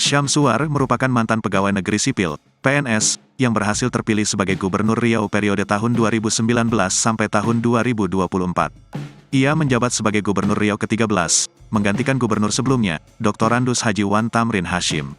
Syamsuar merupakan mantan pegawai negeri sipil, PNS, yang berhasil terpilih sebagai Gubernur Riau periode tahun 2019 sampai tahun 2024. Ia menjabat sebagai Gubernur Riau ke-13, menggantikan gubernur sebelumnya, Dr. Randus Haji Wan Tamrin Hashim.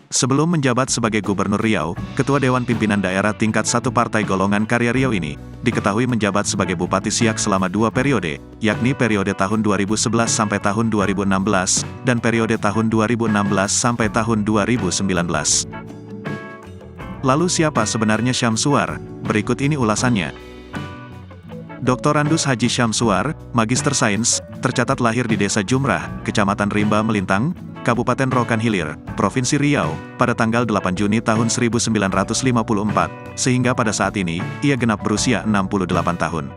Sebelum menjabat sebagai Gubernur Riau, Ketua Dewan Pimpinan Daerah tingkat 1 Partai Golongan Karya Riau ini, diketahui menjabat sebagai Bupati Siak selama 2 periode, yakni periode tahun 2011 sampai tahun 2016, dan periode tahun 2016 sampai tahun 2019. Lalu siapa sebenarnya Syamsuar? Berikut ini ulasannya. Dr. Randus Haji Syamsuar, Magister Sains, tercatat lahir di Desa Jumrah, Kecamatan Rimba Melintang, Kabupaten Rokan Hilir, Provinsi Riau, pada tanggal 8 Juni tahun 1954, sehingga pada saat ini, ia genap berusia 68 tahun.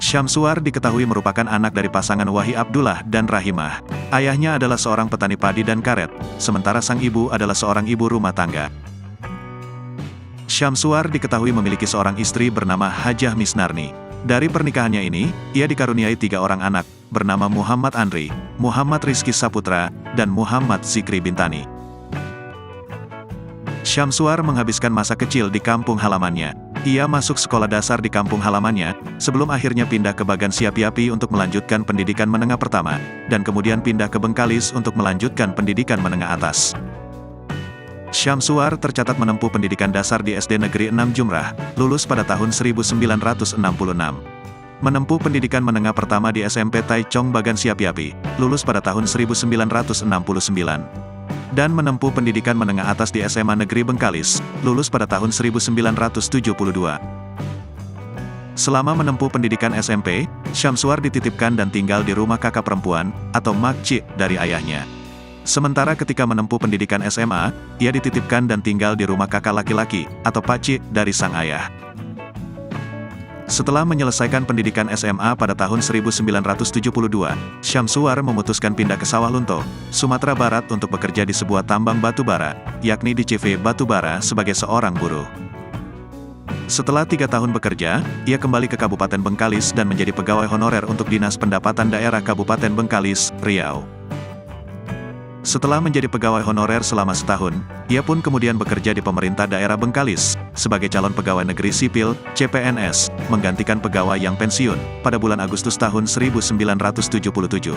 Syamsuar diketahui merupakan anak dari pasangan Wahi Abdullah dan Rahimah. Ayahnya adalah seorang petani padi dan karet, sementara sang ibu adalah seorang ibu rumah tangga. Syamsuar diketahui memiliki seorang istri bernama Hajah Misnarni. Dari pernikahannya ini, ia dikaruniai 3 orang anak, bernama Muhammad Andri, Muhammad Rizky Saputra, dan Muhammad Zikri Bintani. Syamsuar menghabiskan masa kecil di kampung halamannya. Ia masuk sekolah dasar di kampung halamannya, sebelum akhirnya pindah ke Bagan Siapi-Api untuk melanjutkan pendidikan menengah pertama, dan kemudian pindah ke Bengkalis untuk melanjutkan pendidikan menengah atas. Syamsuar tercatat menempuh pendidikan dasar di SD Negeri 6 Jumrah, lulus pada tahun 1966. Menempuh pendidikan menengah pertama di SMP Tai Chong Bagan Siapi-Api, lulus pada tahun 1969. Dan menempuh pendidikan menengah atas di SMA Negeri Bengkalis, lulus pada tahun 1972. Selama menempuh pendidikan SMP, Syamsuar dititipkan dan tinggal di rumah kakak perempuan, atau makcik, dari ayahnya. Sementara ketika menempuh pendidikan SMA, ia dititipkan dan tinggal di rumah kakak laki-laki, atau pakcik, dari sang ayah. Setelah menyelesaikan pendidikan SMA pada tahun 1972, Syamsuar memutuskan pindah ke Sawah Lunto, Sumatera Barat untuk bekerja di sebuah tambang batu bara, yakni di CV Batubara sebagai seorang buruh. Setelah 3 tahun bekerja, ia kembali ke Kabupaten Bengkalis dan menjadi pegawai honorer untuk Dinas Pendapatan Daerah Kabupaten Bengkalis, Riau. Setelah menjadi pegawai honorer selama setahun, ia pun kemudian bekerja di pemerintah daerah Bengkalis, sebagai calon pegawai negeri sipil, CPNS, menggantikan pegawai yang pensiun, pada bulan Agustus tahun 1977.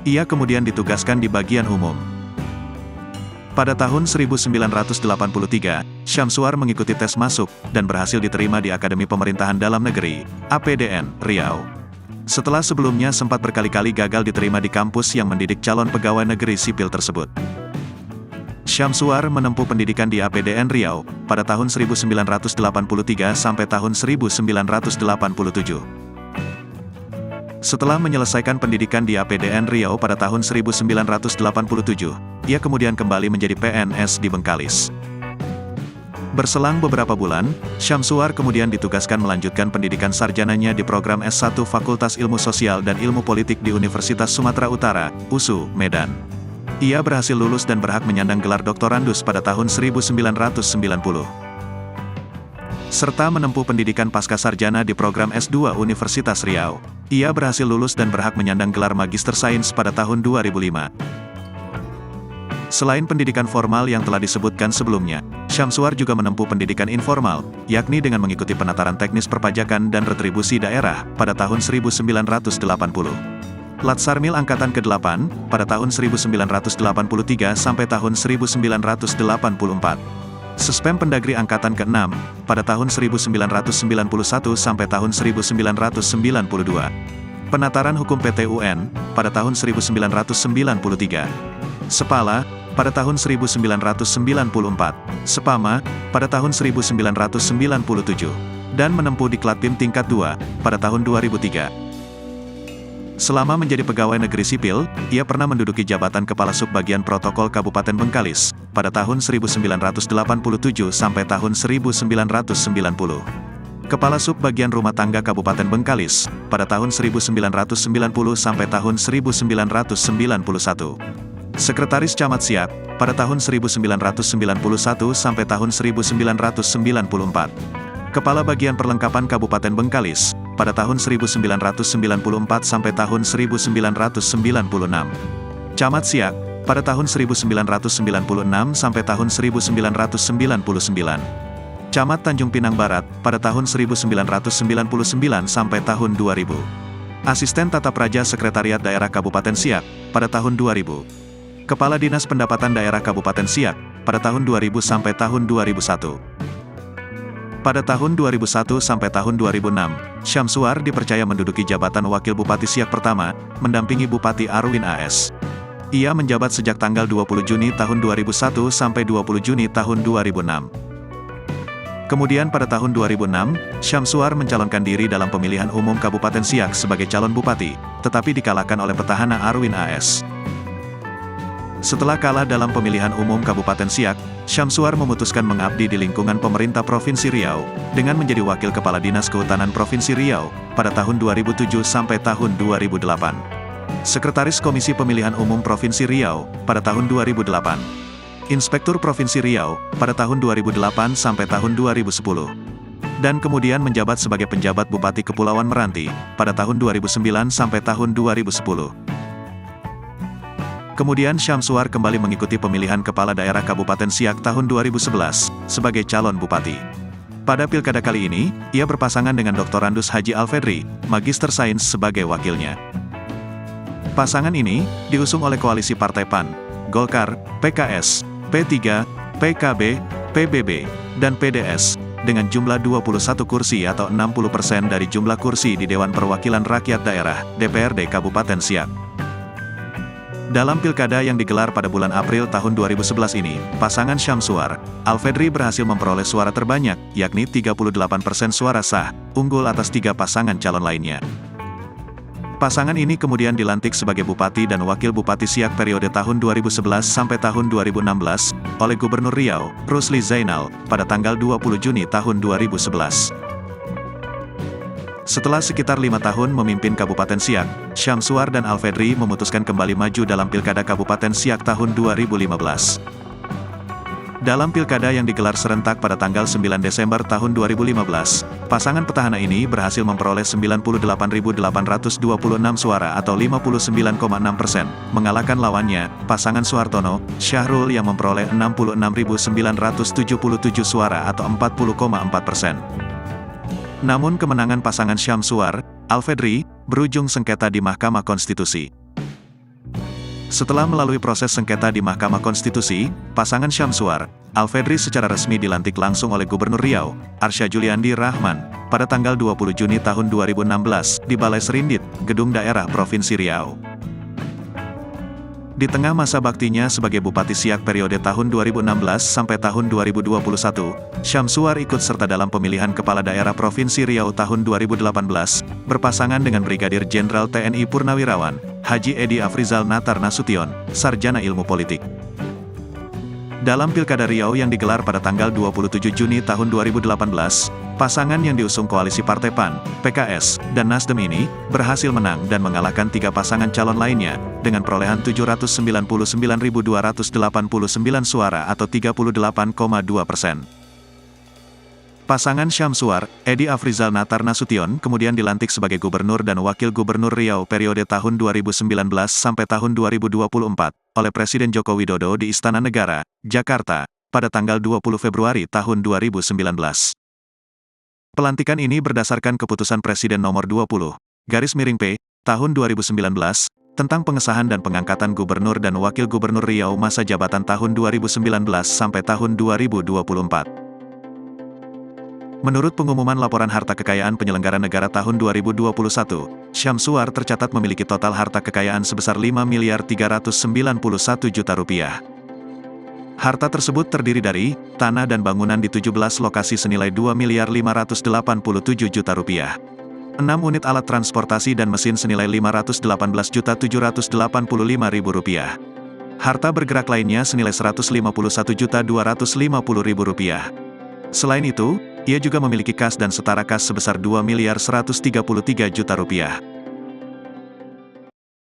Ia kemudian ditugaskan di bagian umum. Pada tahun 1983, Syamsuar mengikuti tes masuk, dan berhasil diterima di Akademi Pemerintahan Dalam Negeri, APDN, Riau. Setelah sebelumnya sempat berkali-kali gagal diterima di kampus yang mendidik calon pegawai negeri sipil tersebut. Syamsuar menempuh pendidikan di APDN Riau, pada tahun 1983 sampai tahun 1987. Setelah menyelesaikan pendidikan di APDN Riau pada tahun 1987, ia kemudian kembali menjadi PNS di Bengkalis. Berselang beberapa bulan, Syamsuar kemudian ditugaskan melanjutkan pendidikan sarjananya di program S1 Fakultas Ilmu Sosial dan Ilmu Politik di Universitas Sumatera Utara, USU, Medan. Ia berhasil lulus dan berhak menyandang gelar doktorandus pada tahun 1990. Serta menempuh pendidikan pasca sarjana di program S2 Universitas Riau. Ia berhasil lulus dan berhak menyandang gelar Magister Sains pada tahun 2005. Selain pendidikan formal yang telah disebutkan sebelumnya, Syamsuar juga menempuh pendidikan informal, yakni dengan mengikuti penataran teknis perpajakan dan retribusi daerah, pada tahun 1980. Latsarmil Angkatan ke-8, pada tahun 1983 sampai tahun 1984. Suspem Pendagri Angkatan ke-6, pada tahun 1991 sampai tahun 1992. Penataran Hukum PT-UN, pada tahun 1993. Sepala, pada tahun 1994, Sepama, pada tahun 1997, dan menempuh Diklatpim tingkat 2, pada tahun 2003. Selama menjadi pegawai negeri sipil, ia pernah menduduki jabatan Kepala Subbagian Protokol Kabupaten Bengkalis, pada tahun 1987 sampai tahun 1990. Kepala Subbagian Rumah Tangga Kabupaten Bengkalis, pada tahun 1990 sampai tahun 1991. Sekretaris Camat Siak, pada tahun 1991 sampai tahun 1994. Kepala Bagian Perlengkapan Kabupaten Bengkalis, pada tahun 1994 sampai tahun 1996. Camat Siak, pada tahun 1996 sampai tahun 1999. Camat Tanjung Pinang Barat, pada tahun 1999 sampai tahun 2000. Asisten Tata Praja Sekretariat Daerah Kabupaten Siak, pada tahun 2000. Kepala Dinas Pendapatan Daerah Kabupaten Siak, pada tahun 2000 sampai tahun 2001. Pada tahun 2001 sampai tahun 2006, Syamsuar dipercaya menduduki jabatan Wakil Bupati Siak pertama, mendampingi Bupati Arwin AS. Ia menjabat sejak tanggal 20 Juni tahun 2001 sampai 20 Juni tahun 2006. Kemudian pada tahun 2006, Syamsuar mencalonkan diri dalam pemilihan umum Kabupaten Siak sebagai calon bupati, tetapi dikalahkan oleh petahana Arwin AS. Setelah kalah dalam pemilihan umum Kabupaten Siak, Syamsuar memutuskan mengabdi di lingkungan pemerintah Provinsi Riau, dengan menjadi Wakil Kepala Dinas Kehutanan Provinsi Riau, pada tahun 2007 sampai tahun 2008. Sekretaris Komisi Pemilihan Umum Provinsi Riau, pada tahun 2008. Inspektur Provinsi Riau, pada tahun 2008 sampai tahun 2010. Dan kemudian menjabat sebagai penjabat Bupati Kepulauan Meranti, pada tahun 2009 sampai tahun 2010. Kemudian Syamsuar kembali mengikuti pemilihan Kepala Daerah Kabupaten Siak tahun 2011, sebagai calon bupati. Pada pilkada kali ini, ia berpasangan dengan Dr. Randus Haji Alfedri, Magister Sains sebagai wakilnya. Pasangan ini, diusung oleh koalisi Partai PAN, Golkar, PKS, P3, PKB, PBB, dan PDS, dengan jumlah 21 kursi atau 60% dari jumlah kursi di Dewan Perwakilan Rakyat Daerah, DPRD Kabupaten Siak. Dalam pilkada yang digelar pada bulan April tahun 2011 ini, pasangan Syamsuar, Alfedri berhasil memperoleh suara terbanyak, yakni 38% suara sah, unggul atas 3 pasangan calon lainnya. Pasangan ini kemudian dilantik sebagai Bupati dan Wakil Bupati Siak periode tahun 2011 sampai tahun 2016, oleh Gubernur Riau, Rusli Zainal, pada tanggal 20 Juni tahun 2011. Setelah sekitar 5 tahun memimpin Kabupaten Siak, Syamsuar dan Alfedri memutuskan kembali maju dalam Pilkada Kabupaten Siak tahun 2015. Dalam pilkada yang digelar serentak pada tanggal 9 Desember tahun 2015, pasangan petahana ini berhasil memperoleh 98.826 suara atau 59,6%, mengalahkan lawannya, pasangan Suhartono, Syahrul yang memperoleh 66.977 suara atau 40,4%. Namun kemenangan pasangan Syamsuar, Alfedri, berujung sengketa di Mahkamah Konstitusi. Setelah melalui proses sengketa di Mahkamah Konstitusi, pasangan Syamsuar, Alfedri secara resmi dilantik langsung oleh Gubernur Riau, Arsya Juliandi Rahman, pada tanggal 20 Juni tahun 2016, di Balai Serindit, Gedung Daerah Provinsi Riau. Di tengah masa baktinya sebagai Bupati Siak periode tahun 2016 sampai tahun 2021, Syamsuar ikut serta dalam pemilihan Kepala Daerah Provinsi Riau tahun 2018, berpasangan dengan Brigadir Jenderal TNI Purnawirawan, Haji Edi Afrizal Natar Nasution, Sarjana Ilmu Politik. Dalam Pilkada Riau yang digelar pada tanggal 27 Juni tahun 2018, pasangan yang diusung koalisi Partai PAN, PKS, dan Nasdem ini, berhasil menang dan mengalahkan 3 pasangan calon lainnya, dengan perolehan 799.289 suara atau 38,2%. Pasangan Syamsuar, Edi Afrizal Natar Nasution kemudian dilantik sebagai Gubernur dan Wakil Gubernur Riau periode tahun 2019 sampai tahun 2024, oleh Presiden Joko Widodo di Istana Negara, Jakarta, pada tanggal 20 Februari tahun 2019. Pelantikan ini berdasarkan Keputusan Presiden Nomor 20/P, tahun 2019, tentang pengesahan dan pengangkatan Gubernur dan Wakil Gubernur Riau masa jabatan tahun 2019 sampai tahun 2024. Menurut pengumuman laporan harta kekayaan penyelenggara negara tahun 2021, Syamsuar tercatat memiliki total harta kekayaan sebesar 5.391 juta rupiah. Harta tersebut terdiri dari tanah dan bangunan di 17 lokasi senilai 2.587 juta rupiah. 6 unit alat transportasi dan mesin senilai 518.785.000 rupiah. Harta bergerak lainnya senilai 151.250.000 rupiah. Selain itu, ia juga memiliki kas dan setara kas sebesar 2.133 juta rupiah.